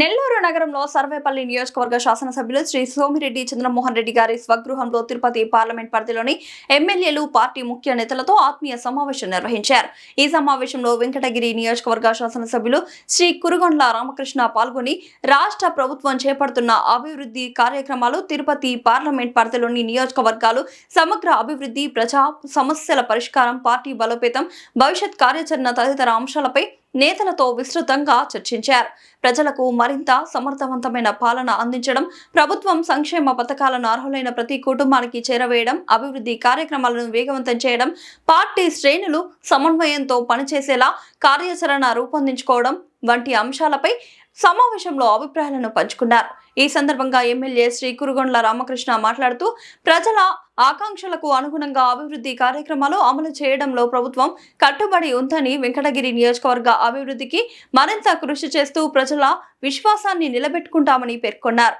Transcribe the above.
నెల్లూరు నగరంలో సర్వేపల్లి నియోజకవర్గ శాసనసభ్యులు శ్రీ సోమిరెడ్డి చంద్రమోహన్ రెడ్డి గారి స్వగృహంలో తిరుపతి పార్లమెంట్ పరిధిలోని ఎమ్మెల్యేలు పార్టీ ముఖ్య నేతలతో ఆత్మీయ సమావేశం నిర్వహించారు. ఈ సమావేశంలో వెంకటగిరి నియోజకవర్గ శాసనసభ్యులు శ్రీ కురుగొండ్ల రామకృష్ణ పాల్గొని రాష్ట్ర ప్రభుత్వం చేపడుతున్న అభివృద్ధి కార్యక్రమాలు, తిరుపతి పార్లమెంట్ పరిధిలోని నియోజకవర్గాలు సమగ్ర అభివృద్ధి, ప్రజా సమస్యల పరిష్కారం, పార్టీ బలోపేతం, భవిష్యత్ కార్యాచరణ తదితర అంశాలపై నేతలతో విస్తృతంగా చర్చించారు. ప్రజలకు మరింత సమర్థవంతమైన పాలన అందించడం, ప్రభుత్వం సంక్షేమ పథకాలను అర్హులైన ప్రతి కుటుంబానికి చేరవేయడం, అభివృద్ధి కార్యక్రమాలను వేగవంతం చేయడం, పార్టీ శ్రేణులు సమన్వయంతో పనిచేసేలా కార్యాచరణ రూపొందించుకోవడం వంటి అంశాలపై సమావేశంలో అభిప్రాయాలను పంచుకున్నారు. ఈ సందర్భంగా ఎమ్మెల్యే శ్రీ కురుగొండ్ల రామకృష్ణ మాట్లాడుతూ, ప్రజల ఆకాంక్షలకు అనుగుణంగా అభివృద్ధి కార్యక్రమాలు అమలు చేయడంలో ప్రభుత్వం కట్టుబడి ఉందని, వెంకటగిరి నియోజకవర్గ అభివృద్ధికి మరింత కృషి చేస్తూ ప్రజల విశ్వాసాన్ని నిలబెట్టుకుంటామని పేర్కొన్నారు.